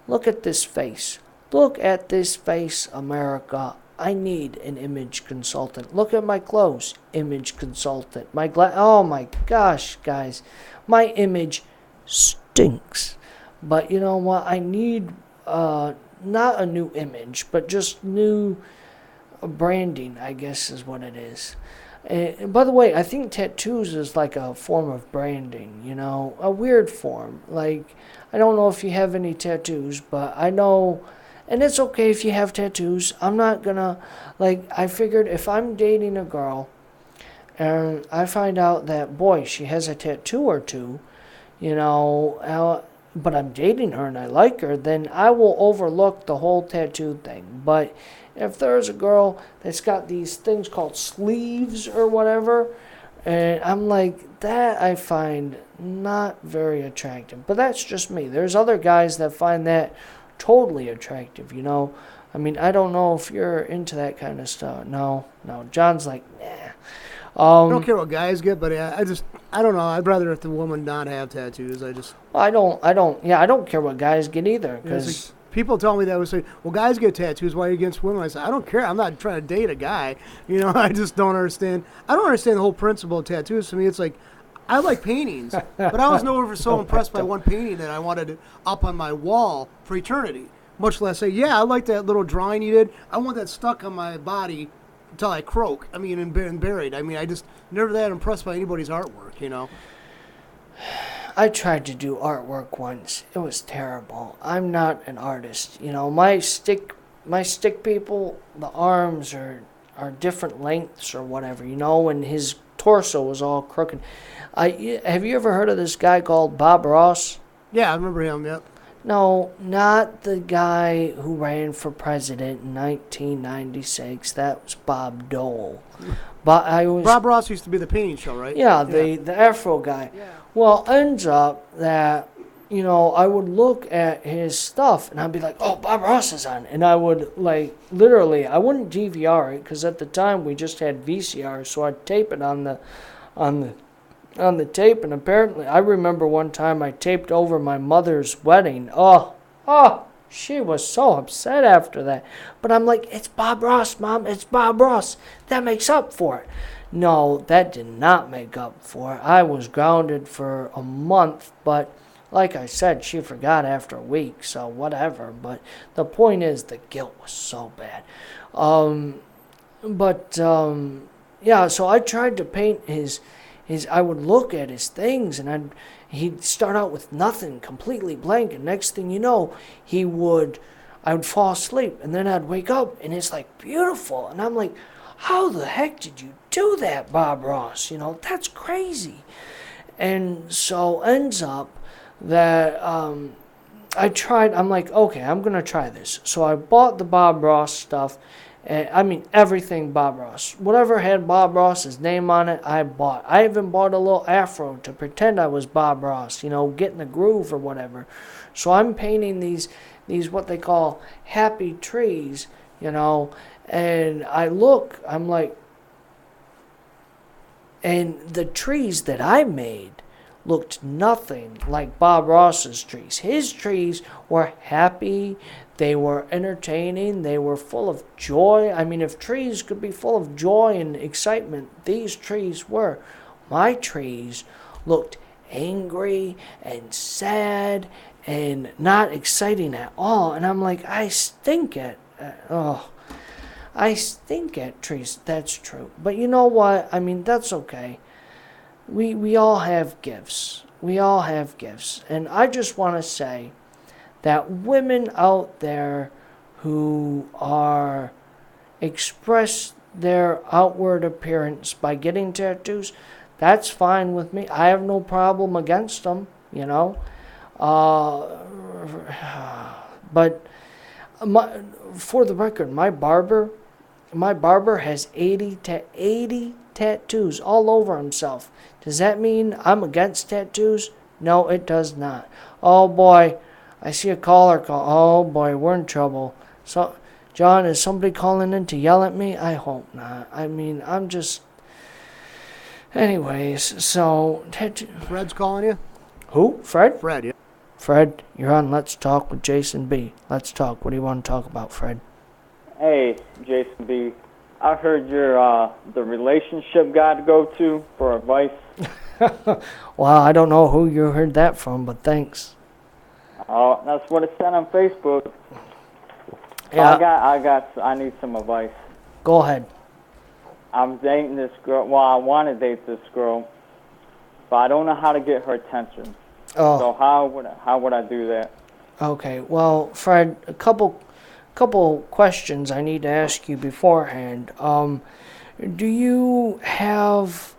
Look at this face. Look at this face, America. I need an image consultant. Look at my clothes. Image consultant. Oh my gosh, guys. My image stinks. But you know what? I need not a new image, but just new branding, I guess is what it is. And by the way, I think tattoos is like a form of branding, a weird form. Like, I don't know if you have any tattoos, but I know, and it's okay if you have tattoos. I'm not gonna, I figured if I'm dating a girl and I find out that, boy, she has a tattoo or two, you know, but I'm dating her and I like her, then I will overlook the whole tattoo thing. But if there's a girl that's got these things called sleeves or whatever, and I'm like, that I find not very attractive. But that's just me. There's other guys that find that totally attractive, you know. I mean, I don't know if you're into that kind of stuff. No. John's like, nah. I don't care what guys get, but I don't know. I'd rather if the woman not have tattoos. I don't care what guys get either, because people tell me that would say, well, guys get tattoos. Why are you against women? I say, I don't care. I'm not trying to date a guy. You know, I just don't understand. I don't understand the whole principle of tattoos. To me, it's like, I like paintings, but I was never so impressed by one painting that I wanted it up on my wall for eternity. Much less say, yeah, I like that little drawing you did. I want that stuck on my body until I croak. I mean, and buried. I mean, I just never that impressed by anybody's artwork, you know. I tried to do artwork once. It was terrible. I'm not an artist. You know, my stick people, the arms are different lengths or whatever, you know, and his torso was all crooked. Have you ever heard of this guy called Bob Ross? Yeah, I remember him, yep. No, not the guy who ran for president in 1996. That was Bob Dole. But Bob Ross used to be the painting show, right? Yeah, the Afro guy. Yeah. Well, ends up that, you know, I would look at his stuff and I'd be like, oh, Bob Ross is on. And I would, like, literally, I wouldn't DVR it because at the time we just had VCR, so I'd tape it on the tape. And apparently, I remember one time I taped over my mother's wedding. Oh, she was so upset after that. But I'm like, it's Bob Ross, Mom. It's Bob Ross. That makes up for it. No, that did not make up for it. I was grounded for a month, but like I said, she forgot after a week, so whatever. But the point is, the guilt was so bad. Yeah, so I tried to paint his I would look at his things, and he'd start out with nothing, completely blank, and next thing you know, I would fall asleep, and then I'd wake up, and it's like beautiful, and I'm like, how the heck did you do that, Bob Ross? You know, that's crazy. And so ends up that I'm like, okay, I'm going to try this. So I bought the Bob Ross stuff. I mean, everything Bob Ross. Whatever had Bob Ross's name on it, I bought. I even bought a little afro to pretend I was Bob Ross, you know, get in the groove or whatever. So I'm painting these what they call happy trees, you know, and I'm like, and the trees that I made looked nothing like Bob Ross's trees. His trees were happy, they were entertaining, they were full of joy. I mean, if trees could be full of joy and excitement, these trees were. My trees looked angry and sad and not exciting at all. And I'm like, I stink at trees. That's true. But you know what? I mean, that's okay. We all have gifts. We all have gifts. And I just want to say that women out there who express their outward appearance by getting tattoos, that's fine with me. I have no problem against them, you know. But for the record, my barber has 80 tattoos all over himself. Does that mean I'm against tattoos? No, it does not. Oh boy, I see a caller call. Oh boy, we're in trouble. So, John, is somebody calling in to yell at me? I hope not. I mean, I'm just... Anyways, so... Fred's calling you? Who? Fred? Fred, yeah. Fred, you're on Let's Talk with Jason B. Let's talk. What do you want to talk about, Fred? Hey, Jason B. I heard you're the relationship guy to go to for advice. Well, I don't know who you heard that from, but thanks. Oh, that's what it said on Facebook. Yeah. I need some advice. Go ahead. I'm dating this girl. Well, I want to date this girl, but I don't know how to get her attention. Oh. So how would I do that? Okay. Well, Fred, a couple questions I need to ask you beforehand. Do you have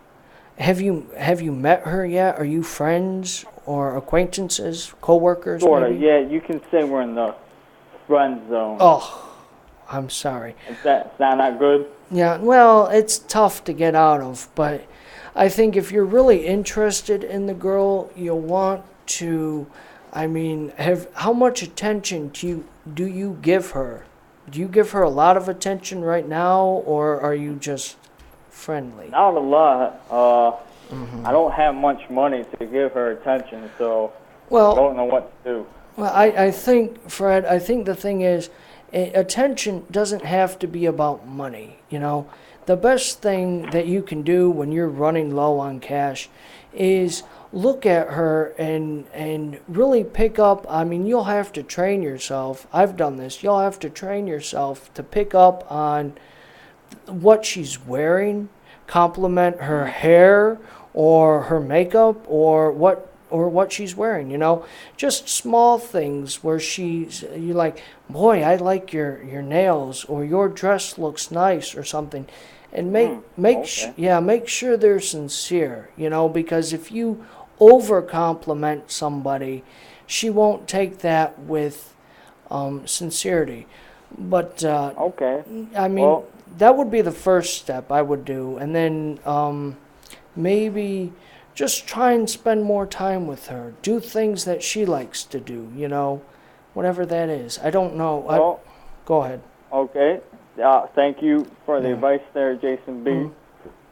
you met her yet? Are you friends or acquaintances, coworkers Sort of. maybe? Yeah, you can say we're in the friend zone. Oh, I'm sorry. Is that not good? Yeah, well, it's tough to get out of, but I think if you're really interested in the girl, you'll want to, I mean, how much attention do you give her? Do you give her a lot of attention right now, or are you just friendly? Not a lot. I don't have much money to give her attention, so I Well, don't know what to do. Well, I think, Fred, I think the thing is, attention doesn't have to be about money, you know. The best thing that you can do when you're running low on cash is look at her and really pick up. I mean, you'll have to train yourself. I've done this. You'll have to train yourself to pick up on what she's wearing, compliment her hair or her makeup or what she's wearing, you know, just small things where you're like, boy, I like your nails, or your dress looks nice, or something, and make sure they're sincere, you know, because if you over compliment somebody, she won't take that with sincerity. But Okay. I mean, Well, that would be the first step I would do, and then maybe just try and spend more time with her. Do things that she likes to do, you know, whatever that is. I don't know. well, Go ahead. okay. Thank you for the advice there, Jason B.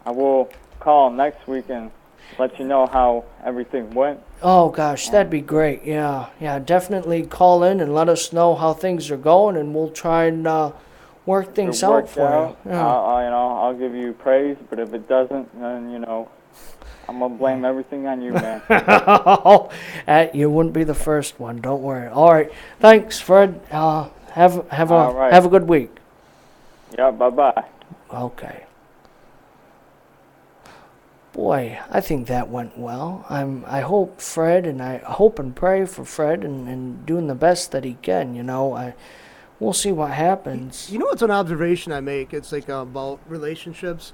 I will call next week and let you know how everything went. Oh, gosh, that'd be great. Yeah, definitely call in and let us know how things are going, and we'll try and work things If it out works for out, you. Yeah. I'll give you praise, but if it doesn't, then, I'm going to blame everything on you, man. You wouldn't be the first one. Don't worry. All right. Thanks, Fred. All right. Have a good week. Yeah, bye-bye. Okay. Boy, I think that went well. I hope Fred, and I hope and pray for Fred and doing the best that he can, you know. We'll see what happens. You know what's an observation I make? It's like about relationships.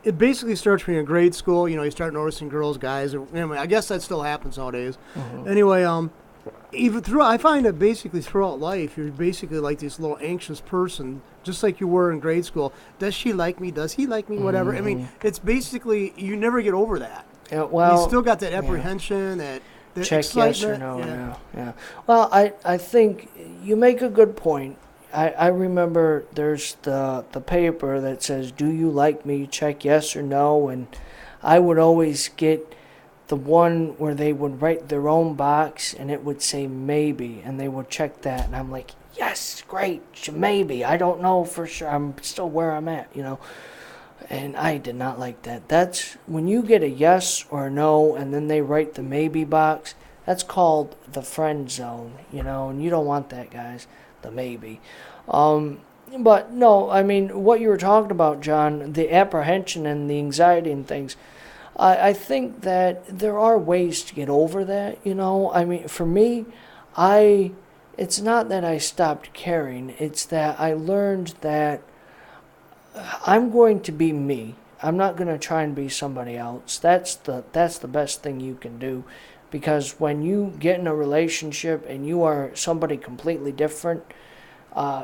It basically starts when you're in grade school. You start noticing girls, guys. Anyway, I guess that still happens nowadays. Mm-hmm. Anyway, I find that basically throughout life, you're basically like this little anxious person, just like you were in grade school. Does she like me? Does he like me? Whatever. I mean, it's basically, you never get over that. Yeah, well, you still got that apprehension, that check excitement. yes or no. Yeah. Well, I think you make a good point. I remember there's the paper that says, do you like me? Check yes or no. And I would always get the one where they would write their own box and it would say maybe, and they would check that. And I'm like, yes, great, maybe. I don't know for sure. I'm still where I'm at, you know. And I did not like that. That's when you get a yes or a no and then they write the maybe box, that's called the friend zone, you know, and you don't want that, guys. The maybe. But no, I mean, what you were talking about, John, the apprehension and the anxiety and things, I think that there are ways to get over that, you know. I mean, for me, it's not that I stopped caring, it's that I learned that I'm going to be me. I'm not going to try and be somebody else. That's the best thing you can do. Because when you get in a relationship and you are somebody completely different,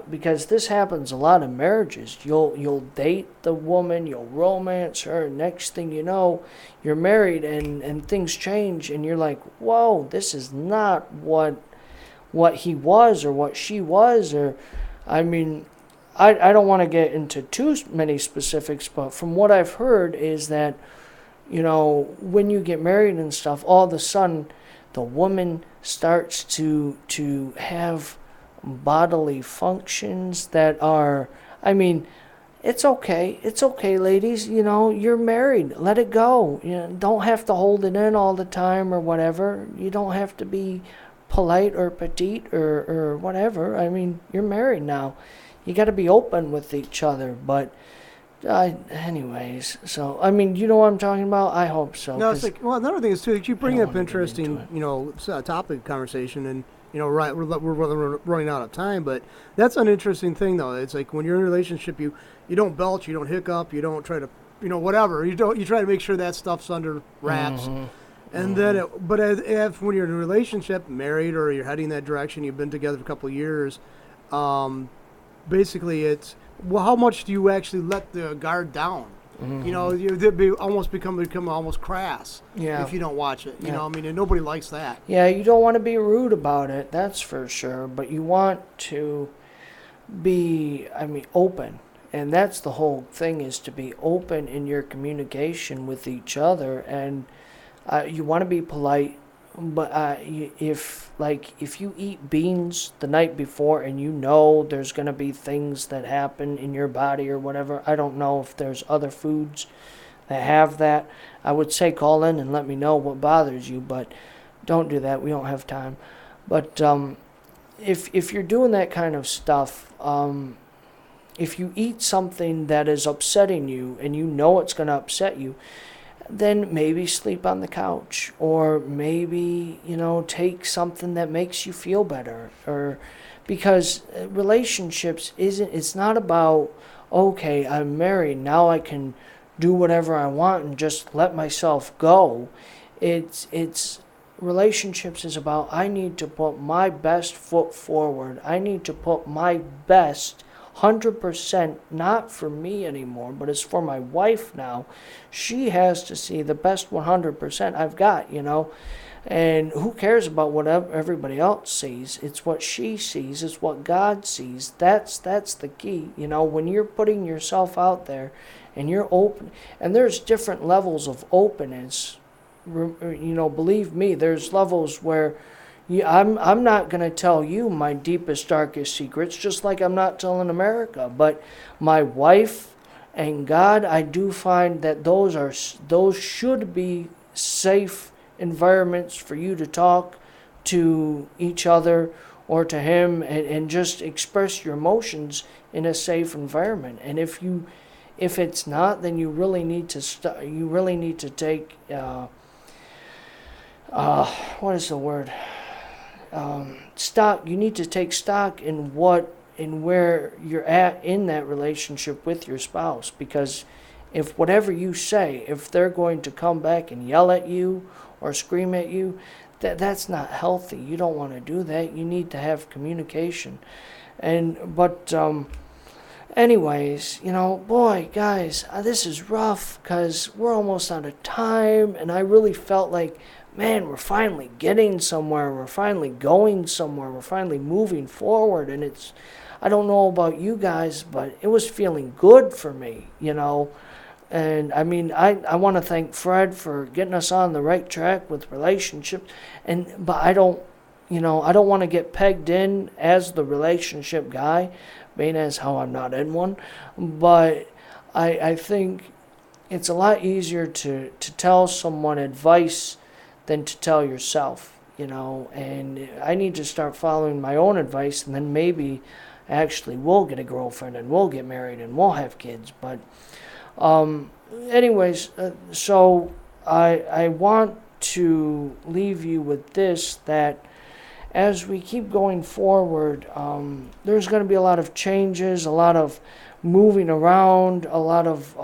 because this happens a lot in marriages. You'll date the woman, you'll romance her, next thing you know, you're married and things change and you're like, whoa, this is not what he was or what she was. Or, I mean, I don't want to get into too many specifics, but from what I've heard is that, you know, when you get married and stuff, all of a sudden the woman starts to have bodily functions that are, I mean, it's okay, ladies, you know, you're married, let it go. You know, don't have to hold it in all the time or whatever. You don't have to be polite or petite or whatever. I mean, you're married now. You got to be open with each other, but anyways, so, I mean, you know what I'm talking about? I hope so. No, it's like, well, another thing is, too, you bring I don't up wanna get interesting, into it. topic of conversation, and right, we're running out of time, but that's an interesting thing, though. It's like when you're in a relationship, you don't belch, you don't hiccup, you don't try to, whatever. You try to make sure that stuff's under wraps. And then, but if when you're in a relationship, married, or you're heading that direction, you've been together for a couple of years, basically it's, well, how much do you actually let the guard down? They'd be become almost crass if you don't watch it. And nobody likes that. Yeah, you don't want to be rude about it, that's for sure. But you want to be, open. And that's the whole thing, is to be open in your communication with each other. And you want to be polite. But if you eat beans the night before and there's going to be things that happen in your body or whatever, I don't know if there's other foods that have that. I would say call in and let me know what bothers you, but don't do that. We don't have time. But if you're doing that kind of stuff, if you eat something that is upsetting you and it's going to upset you, then maybe sleep on the couch, or maybe, take something that makes you feel better. Or because relationships it's not about, okay, I'm married, now I can do whatever I want and just let myself go. It's relationships is about, I need to put my best foot forward. I need to put my best 100%, not for me anymore, but it's for my wife now. She has to see the best 100% I've got, and who cares about what everybody else sees? It's what she sees. It's what God sees. That's the key. When you're putting yourself out there and you're open, and there's different levels of openness. Believe me, there's levels where I'm not going to tell you my deepest, darkest secrets, just like I'm not telling America. But my wife and God, I do find that those should be safe environments for you to talk to each other or to him, and just express your emotions in a safe environment. And if it's not, then you really need to you really need to take what is the word? Stock. You need to take stock in where you're at in that relationship with your spouse, because if whatever you say, if they're going to come back and yell at you or scream at you, that's not healthy. You don't want to do that. You need to have communication. But anyways, boy, guys, this is rough because we're almost out of time, and I really felt like, man, we're finally getting somewhere. We're finally going somewhere. We're finally moving forward. And I don't know about you guys, but it was feeling good for me, And I want to thank Fred for getting us on the right track with relationships. But I don't want to get pegged in as the relationship guy, being as how I'm not in one. But I think it's a lot easier to tell someone advice than to tell yourself, and I need to start following my own advice, and then maybe actually we'll get a girlfriend and we'll get married and we'll have kids. But anyways, so I want to leave you with this, that as we keep going forward, there's going to be a lot of changes, a lot of moving around, a lot of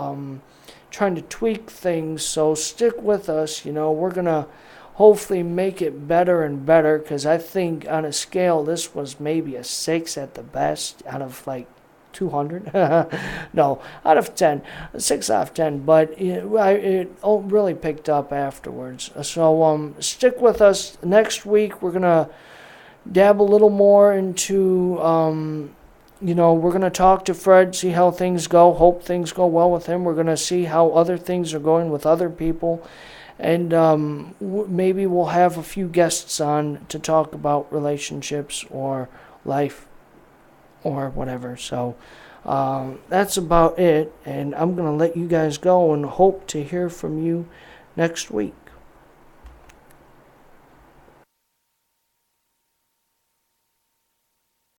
trying to tweak things. So stick with us. We're going to hopefully make it better and better, because I think on a scale, this was maybe a 6 at the best out of 200. No, out of 10, 6 out of 10. But it really picked up afterwards. So stick with us. Next week, we're going to dab a little more into, we're going to talk to Fred, see how things go, hope things go well with him. We're going to see how other things are going with other people. And maybe we'll have a few guests on to talk about relationships or life or whatever. So that's about it. And I'm going to let you guys go and hope to hear from you next week.